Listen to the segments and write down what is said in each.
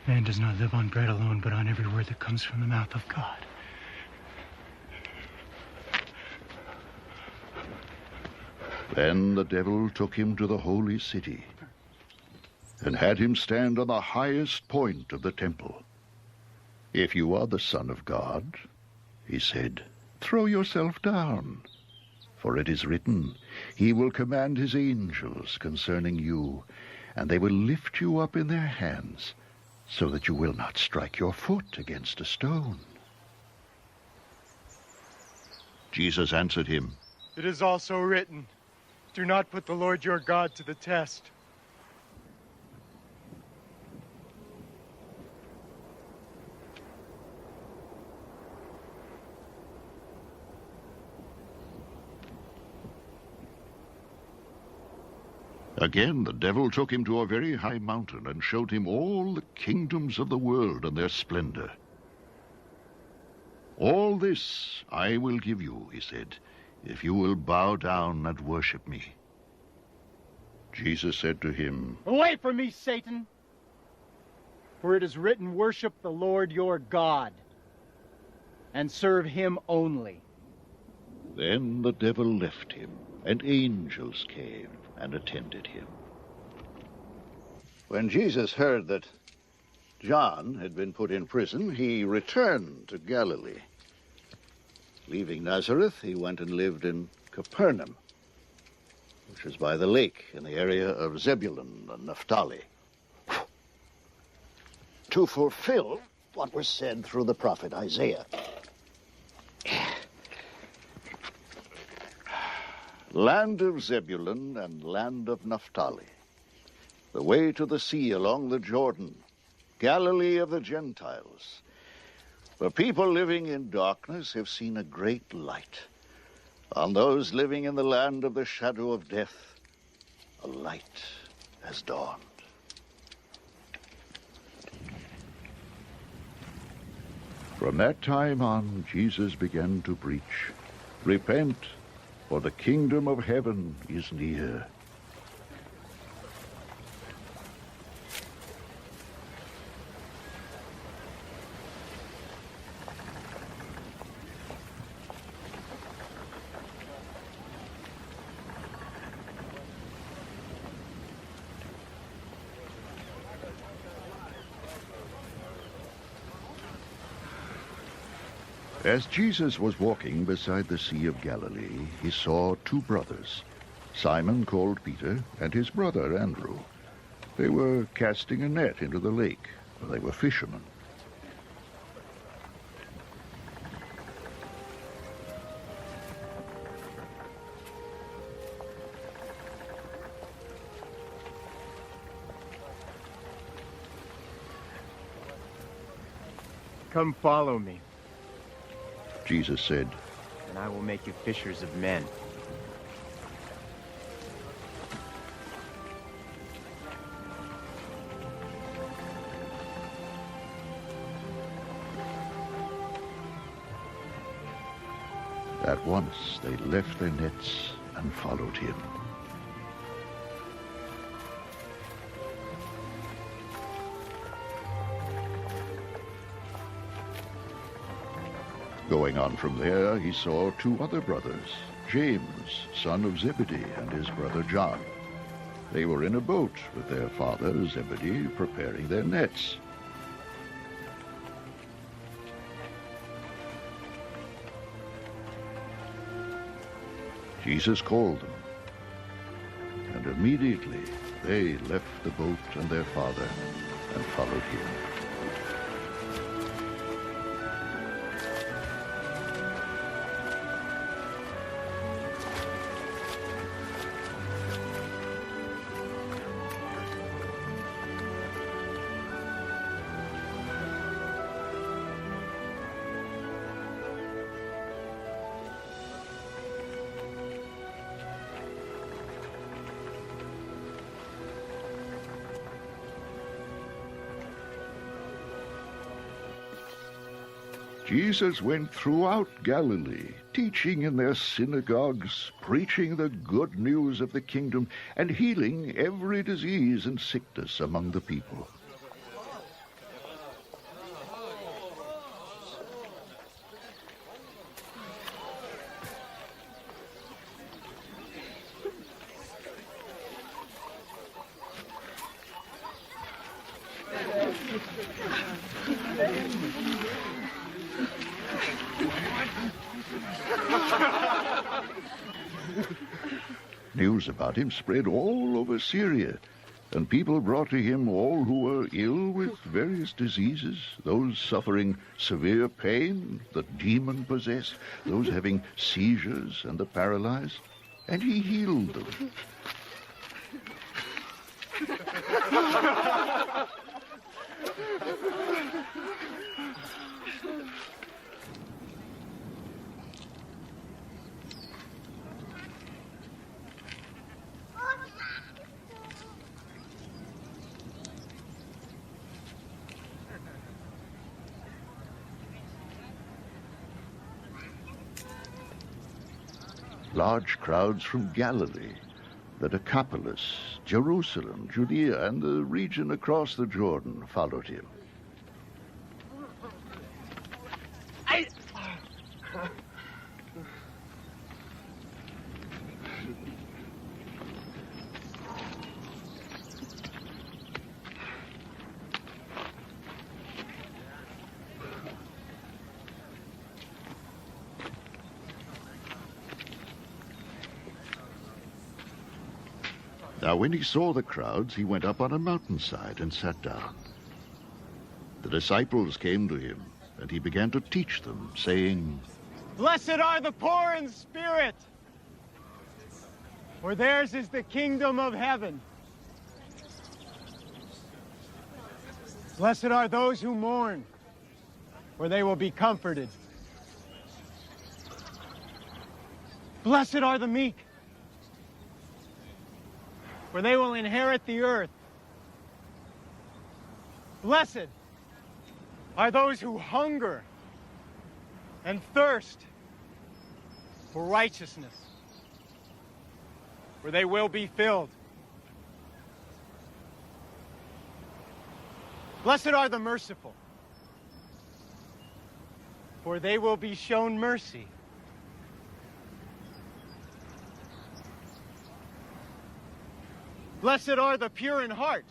Man does not live on bread alone, but on every word that comes from the mouth of God. Then the devil took him to the holy city and had him stand on the highest point of the temple. "If you are the Son of God," he said, "throw yourself down. For it is written, He will command His angels concerning you, and they will lift you up in their hands, so that you will not strike your foot against a stone." Jesus answered him, It is also written, do not put the Lord your God to the test. Again the devil took him to a very high mountain and showed him all the kingdoms of the world and their splendor. "All this I will give you," he said, "if you will bow down and worship me." Jesus said to him, Away from me, Satan! For it is written, worship the Lord your God, and serve him only. Then the devil left him, and angels came and attended him. When Jesus heard that John had been put in prison, he returned to Galilee. Leaving Nazareth, he went and lived in Capernaum, which is by the lake in the area of Zebulun and Naphtali, to fulfill what was said through the prophet Isaiah. "Land of Zebulun and land of Naphtali, the way to the sea along the Jordan, Galilee of the Gentiles. The people living in darkness have seen a great light. On those living in the land of the shadow of death, a light has dawned." From that time on, Jesus began to preach, "Repent, for the kingdom of heaven is near." As Jesus was walking beside the Sea of Galilee, he saw two brothers, Simon called Peter and his brother Andrew. They were casting a net into the lake, for they were fishermen. Come follow me, Jesus said, and I will make you fishers of men. At once they left their nets and followed him. Going on from there, he saw two other brothers, James, son of Zebedee, and his brother John. They were in a boat with their father Zebedee, preparing their nets. Jesus called them, and immediately they left the boat and their father and followed him. Jesus went throughout Galilee, teaching in their synagogues, preaching the good news of the kingdom, and healing every disease and sickness among the people. News about him spread all over Syria, and people brought to him all who were ill with various diseases, those suffering severe pain, the demon-possessed, those having seizures and the paralyzed, and he healed them. Large crowds from Galilee, the Decapolis, Jerusalem, Judea, and the region across the Jordan followed him. Now when he saw the crowds, he went up on a mountainside and sat down. The disciples came to him, and he began to teach them, saying, Blessed are the poor in spirit, for theirs is the kingdom of heaven. Blessed are those who mourn, for they will be comforted. Blessed are the meek, for they will inherit the earth. Blessed are those who hunger and thirst for righteousness, for they will be filled. Blessed are the merciful, for they will be shown mercy. Blessed are the pure in heart,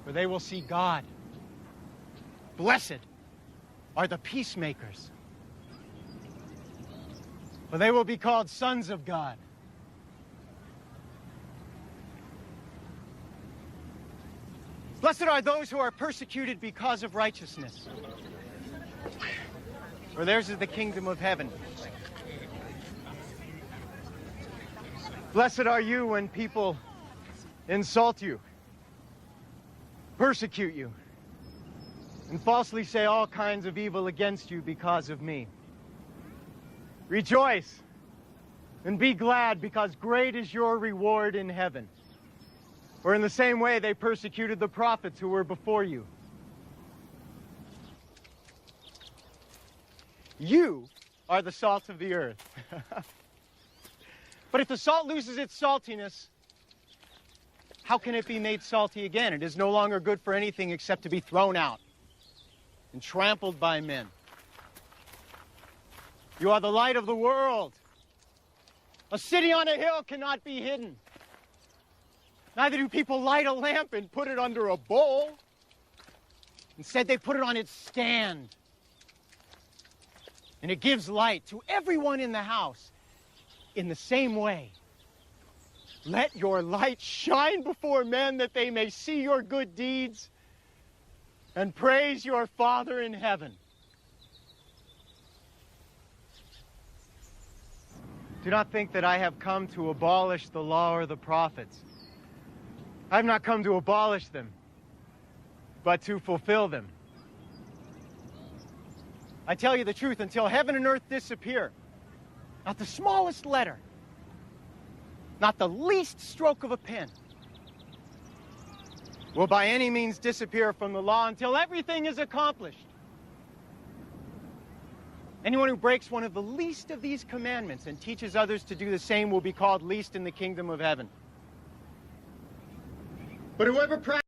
for they will see God. Blessed are the peacemakers, for they will be called sons of God. Blessed are those who are persecuted because of righteousness, for theirs is the kingdom of heaven. Blessed are you when people insult you, persecute you, and falsely say all kinds of evil against you because of me. Rejoice and be glad, because great is your reward in heaven. For in the same way they persecuted the prophets who were before you. You are the salt of the earth. But if the salt loses its saltiness, how can it be made salty again? It is no longer good for anything except to be thrown out and trampled by men. You are the light of the world. A city on a hill cannot be hidden. Neither do people light a lamp and put it under a bowl. Instead, they put it on its stand. And it gives light to everyone in the house. In the same way, let your light shine before men, that they may see your good deeds and praise your Father in heaven. Do not think that I have come to abolish the law or the prophets. I have not come to abolish them, but to fulfill them. I tell you the truth, until heaven and earth disappear, not the smallest letter, not the least stroke of a pen, will by any means disappear from the law until everything is accomplished. Anyone who breaks one of the least of these commandments and teaches others to do the same will be called least in the kingdom of heaven. But whoever practices